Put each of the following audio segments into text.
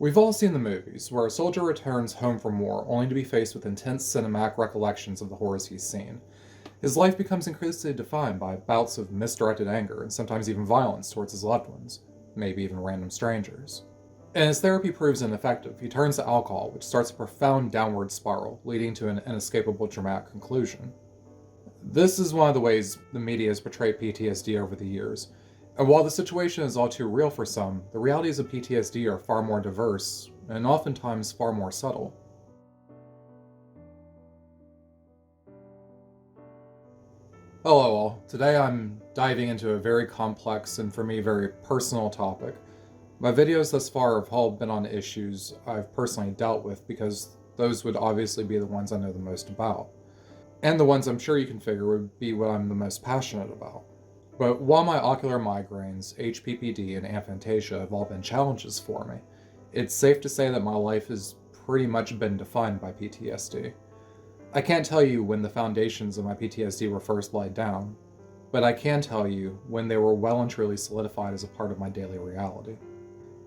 We've all seen the movies, where a soldier returns home from war only to be faced with intense cinematic recollections of the horrors he's seen. His life becomes increasingly defined by bouts of misdirected anger and sometimes even violence towards his loved ones, maybe even random strangers. And as therapy proves ineffective, he turns to alcohol, which starts a profound downward spiral, leading to an inescapable dramatic conclusion. This is one of the ways the media has portrayed PTSD over the years, and while the situation is all too real for some, the realities of PTSD are far more diverse, and oftentimes far more subtle. Hello all, today I'm diving into a very complex and for me very personal topic. My videos thus far have all been on issues I've personally dealt with because those would obviously be the ones I know the most about. And the ones I'm sure you can figure would be what I'm the most passionate about. But while my ocular migraines, HPPD, and aphantasia have all been challenges for me, it's safe to say that my life has pretty much been defined by PTSD. I can't tell you when the foundations of my PTSD were first laid down, but I can tell you when they were well and truly solidified as a part of my daily reality.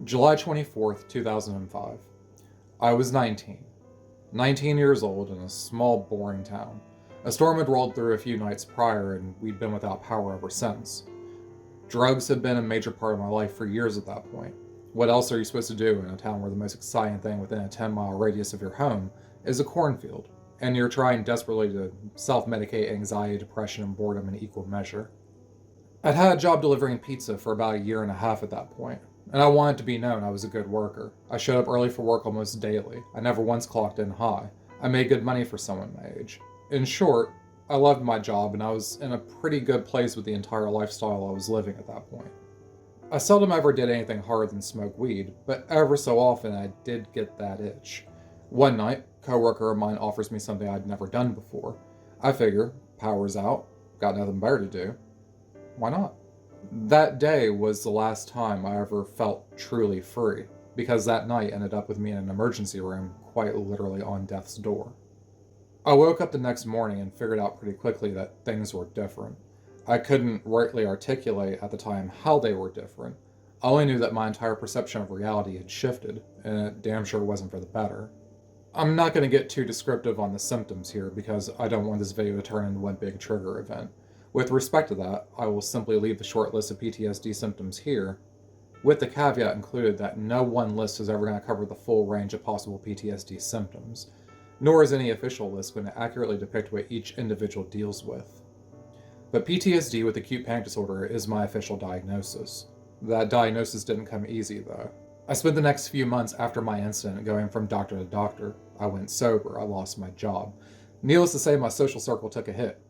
July 24th, 2005. I was 19. 19 years old in a small, boring town. A storm had rolled through a few nights prior, and we'd been without power ever since. Drugs had been a major part of my life for years at that point. What else are you supposed to do in a town where the most exciting thing within a 10-mile radius of your home is a cornfield, and you're trying desperately to self-medicate anxiety, depression, and boredom in equal measure? I'd had a job delivering pizza for about a year and a half at that point, and I wanted to be known I was a good worker. I showed up early for work almost daily. I never once clocked in high. I made good money for someone my age. In short, I loved my job and I was in a pretty good place with the entire lifestyle I was living at that point. I seldom ever did anything harder than smoke weed, but ever so often I did get that itch. One night, a coworker of mine offers me something I'd never done before. I figure, power's out, got nothing better to do. Why not? That day was the last time I ever felt truly free, because that night ended up with me in an emergency room, quite literally on death's door. I woke up the next morning and figured out pretty quickly that things were different. I couldn't rightly articulate at the time how they were different. I only knew that my entire perception of reality had shifted, and it damn sure wasn't for the better. I'm not going to get too descriptive on the symptoms here because I don't want this video to turn into one big trigger event. With respect to that, I will simply leave the short list of PTSD symptoms here, with the caveat included that no one list is ever going to cover the full range of possible PTSD symptoms, nor is any official list going to accurately depict what each individual deals with. But PTSD with acute panic disorder is my official diagnosis. That diagnosis didn't come easy, though. I spent the next few months after my incident going from doctor to doctor. I went sober, I lost my job. Needless to say, my social circle took a hit.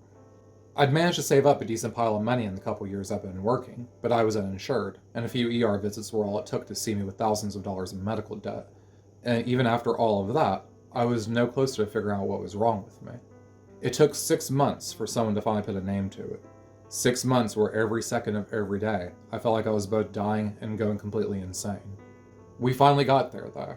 I'd managed to save up a decent pile of money in the couple years I've been working, but I was uninsured, and a few ER visits were all it took to see me with thousands of dollars in medical debt. And even after all of that, I was no closer to figuring out what was wrong with me. It took 6 months for someone to finally put a name to it. 6 months where every second of every day, I felt like I was both dying and going completely insane. We finally got there, though.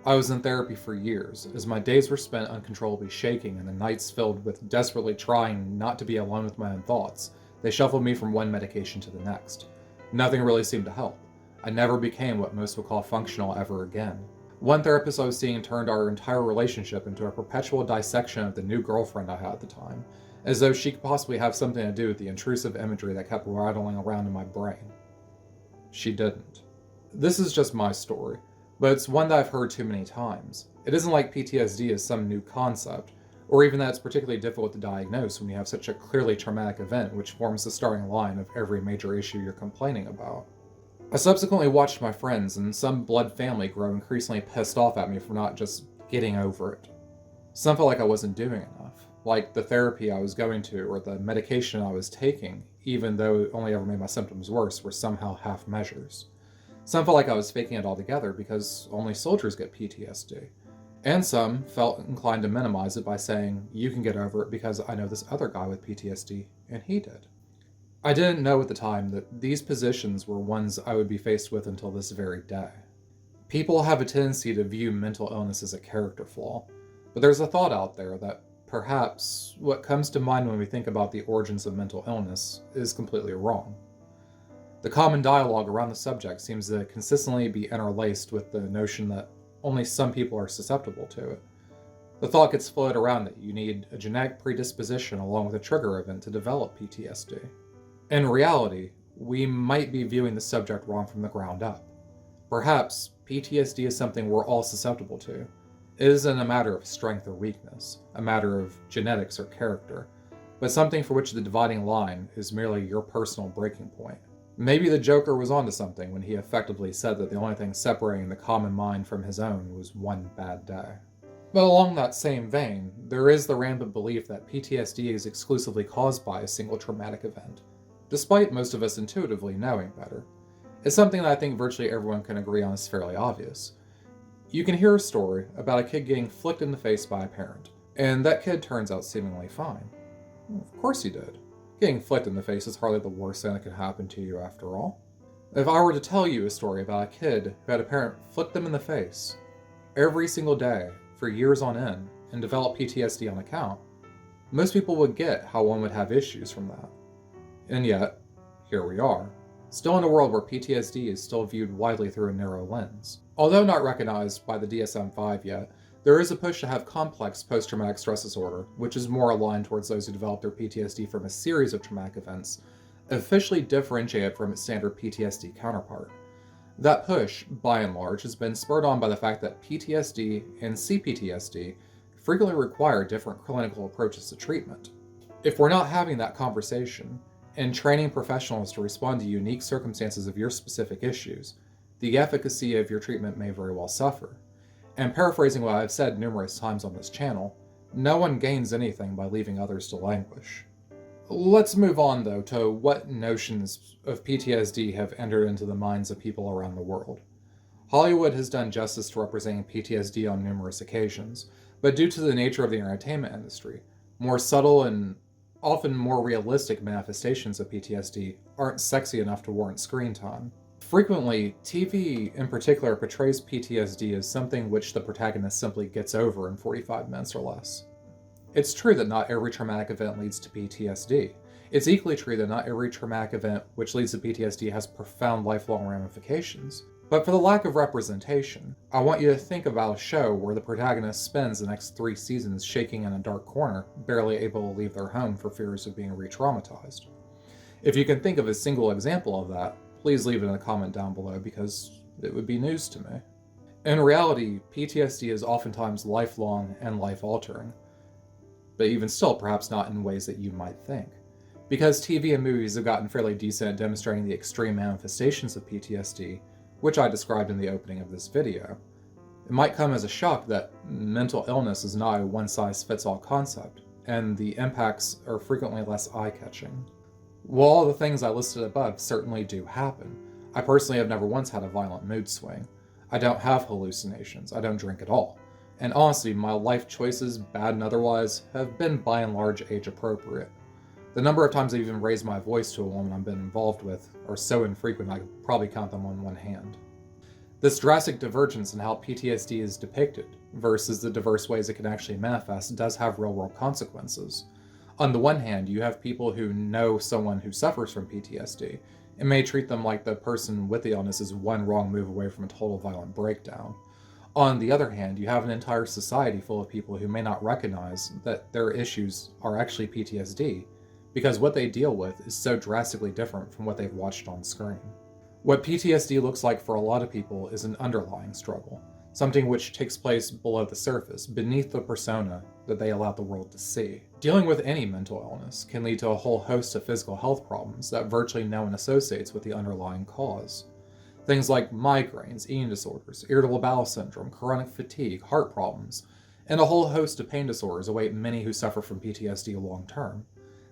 I was in therapy for years, as my days were spent uncontrollably shaking and the nights filled with desperately trying not to be alone with my own thoughts. They shuffled me from one medication to the next. Nothing really seemed to help. I never became what most would call functional ever again. One therapist I was seeing turned our entire relationship into a perpetual dissection of the new girlfriend I had at the time, as though she could possibly have something to do with the intrusive imagery that kept rattling around in my brain. She didn't. This is just my story, but it's one that I've heard too many times. It isn't like PTSD is some new concept, or even that it's particularly difficult to diagnose when you have such a clearly traumatic event which forms the starting line of every major issue you're complaining about. I subsequently watched my friends and some blood family grow increasingly pissed off at me for not just getting over it. Some felt like I wasn't doing enough, like the therapy I was going to or the medication I was taking, even though it only ever made my symptoms worse, were somehow half measures. Some felt like I was faking it altogether because only soldiers get PTSD. And some felt inclined to minimize it by saying, you can get over it because I know this other guy with PTSD, and he did. I didn't know at the time that these positions were ones I would be faced with until this very day. People have a tendency to view mental illness as a character flaw, but there's a thought out there that perhaps what comes to mind when we think about the origins of mental illness is completely wrong. The common dialogue around the subject seems to consistently be interlaced with the notion that only some people are susceptible to it. The thought gets floated around that you need a genetic predisposition along with a trigger event to develop PTSD. In reality, we might be viewing the subject wrong from the ground up. Perhaps PTSD is something we're all susceptible to. It isn't a matter of strength or weakness, a matter of genetics or character, but something for which the dividing line is merely your personal breaking point. Maybe the Joker was onto something when he effectively said that the only thing separating the common mind from his own was one bad day. But along that same vein, there is the rampant belief that PTSD is exclusively caused by a single traumatic event, despite most of us intuitively knowing better. It's something that I think virtually everyone can agree on is fairly obvious. You can hear a story about a kid getting flicked in the face by a parent, and that kid turns out seemingly fine. Well, of course he did. Getting flicked in the face is hardly the worst thing that could happen to you after all. If I were to tell you a story about a kid who had a parent flick them in the face every single day for years on end and develop PTSD on account, most people would get how one would have issues from that. And yet, here we are, still in a world where PTSD is still viewed widely through a narrow lens. Although not recognized by the DSM-5 yet, there is a push to have complex post-traumatic stress disorder, which is more aligned towards those who develop their PTSD from a series of traumatic events, officially differentiated from its standard PTSD counterpart. That push, by and large, has been spurred on by the fact that PTSD and CPTSD frequently require different clinical approaches to treatment. If we're not having that conversation and training professionals to respond to unique circumstances of your specific issues, the efficacy of your treatment may very well suffer. And paraphrasing what I've said numerous times on this channel, no one gains anything by leaving others to languish. Let's move on, though, to what notions of PTSD have entered into the minds of people around the world. Hollywood has done justice to representing PTSD on numerous occasions, but due to the nature of the entertainment industry, more subtle and often more realistic manifestations of PTSD aren't sexy enough to warrant screen time. Frequently, TV in particular portrays PTSD as something which the protagonist simply gets over in 45 minutes or less. It's true that not every traumatic event leads to PTSD. It's equally true that not every traumatic event which leads to PTSD has profound lifelong ramifications. But for the lack of representation, I want you to think about a show where the protagonist spends the next 3 seasons shaking in a dark corner, barely able to leave their home for fears of being re-traumatized. If you can think of a single example of that, please leave it in a comment down below because it would be news to me. In reality, PTSD is oftentimes lifelong and life-altering, but even still, perhaps not in ways that you might think. Because TV and movies have gotten fairly decent at demonstrating the extreme manifestations of PTSD, which I described in the opening of this video, it might come as a shock that mental illness is not a one-size-fits-all concept, and the impacts are frequently less eye-catching. While all the things I listed above certainly do happen, I personally have never once had a violent mood swing. I don't have hallucinations, I don't drink at all. And honestly, my life choices, bad and otherwise, have been by and large age appropriate. The number of times I've even raised my voice to a woman I've been involved with are so infrequent I could probably count them on one hand. This drastic divergence in how PTSD is depicted versus the diverse ways it can actually manifest does have real-world consequences. On the one hand, you have people who know someone who suffers from PTSD and may treat them like the person with the illness is one wrong move away from a total violent breakdown. On the other hand, you have an entire society full of people who may not recognize that their issues are actually PTSD because what they deal with is so drastically different from what they've watched on screen. What PTSD looks like for a lot of people is an underlying struggle, something which takes place below the surface, beneath the persona that they allow the world to see. Dealing with any mental illness can lead to a whole host of physical health problems that virtually no one associates with the underlying cause. Things like migraines, eating disorders, irritable bowel syndrome, chronic fatigue, heart problems, and a whole host of pain disorders await many who suffer from PTSD long term.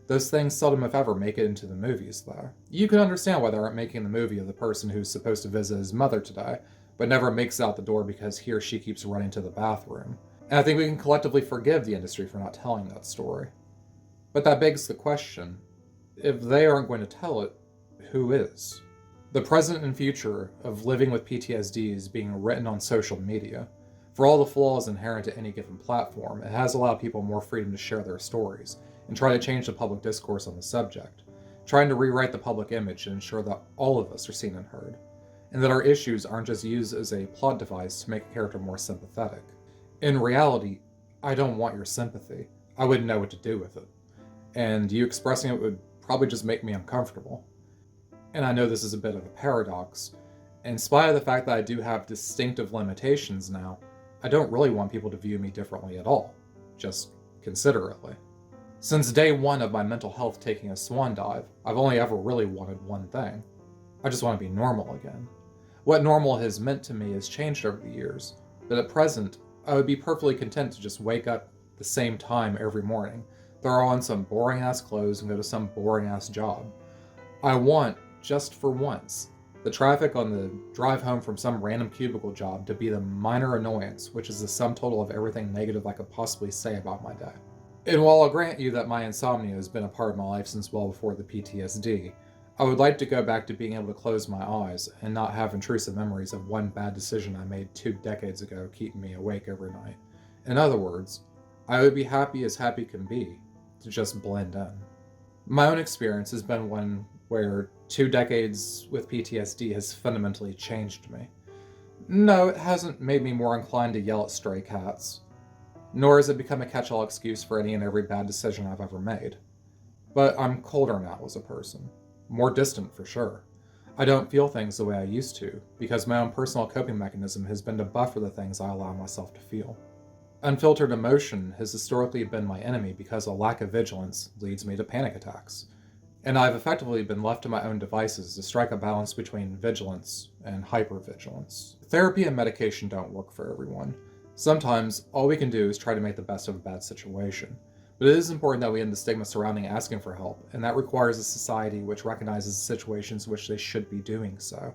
Those things seldom if ever make it into the movies, though. You can understand why they aren't making the movie of the person who's supposed to visit his mother today, but never makes it out the door because he or she keeps running to the bathroom. And I think we can collectively forgive the industry for not telling that story. But that begs the question, if they aren't going to tell it, who is? The present and future of living with PTSD is being written on social media. For all the flaws inherent to any given platform, it has allowed people more freedom to share their stories and try to change the public discourse on the subject. trying to rewrite the public image and ensure that all of us are seen and heard, and that our issues aren't just used as a plot device to make a character more sympathetic. In reality, I don't want your sympathy. I wouldn't know what to do with it. And you expressing it would probably just make me uncomfortable. And I know this is a bit of a paradox. In spite of the fact that I do have distinctive limitations now, I don't really want people to view me differently at all, just considerately. Since day one of my mental health taking a swan dive, I've only ever really wanted one thing. I just want to be normal again. What normal has meant to me has changed over the years, but at present, I would be perfectly content to just wake up the same time every morning, throw on some boring-ass clothes and go to some boring-ass job. I want, just for once, the traffic on the drive home from some random cubicle job to be the minor annoyance, which is the sum total of everything negative I could possibly say about my day. And while I'll grant you that my insomnia has been a part of my life since well before the PTSD, I would like to go back to being able to close my eyes and not have intrusive memories of one bad decision I made 2 decades ago keeping me awake every night. In other words, I would be happy as happy can be, to just blend in. My own experience has been one where 2 decades with PTSD has fundamentally changed me. No, it hasn't made me more inclined to yell at stray cats, nor has it become a catch-all excuse for any and every bad decision I've ever made. But I'm colder now as a person. More distant for sure. I don't feel things the way I used to, because my own personal coping mechanism has been to buffer the things I allow myself to feel. Unfiltered emotion has historically been my enemy because a lack of vigilance leads me to panic attacks. And I've effectively been left to my own devices to strike a balance between vigilance and hypervigilance. Therapy and medication don't work for everyone. Sometimes, all we can do is try to make the best of a bad situation. But it is important that we end the stigma surrounding asking for help, and that requires a society which recognizes situations in which they should be doing so.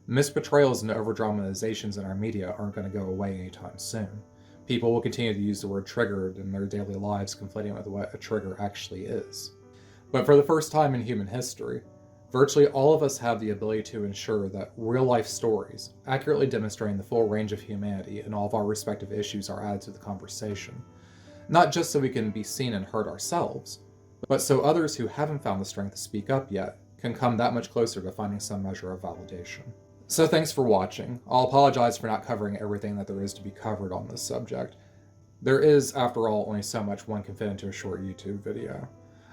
Misportrayals and overdramatizations in our media aren't going to go away anytime soon. People will continue to use the word triggered in their daily lives, conflating with what a trigger actually is. But for the first time in human history, virtually all of us have the ability to ensure that real-life stories, accurately demonstrating the full range of humanity and all of our respective issues, are added to the conversation. Not just so we can be seen and heard ourselves, but so others who haven't found the strength to speak up yet can come that much closer to finding some measure of validation. So thanks for watching. I'll apologize for not covering everything that there is to be covered on this subject. There is, after all, only so much one can fit into a short YouTube video.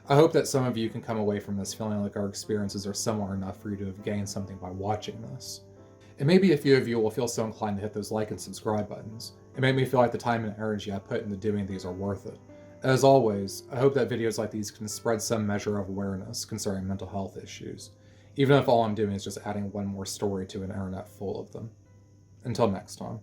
I hope that some of you can come away from this feeling like our experiences are similar enough for you to have gained something by watching this. And maybe a few of you will feel so inclined to hit those like and subscribe buttons. It made me feel like the time and energy I put into doing these are worth it. As always, I hope that videos like these can spread some measure of awareness concerning mental health issues, even if all I'm doing is just adding one more story to an internet full of them. Until next time.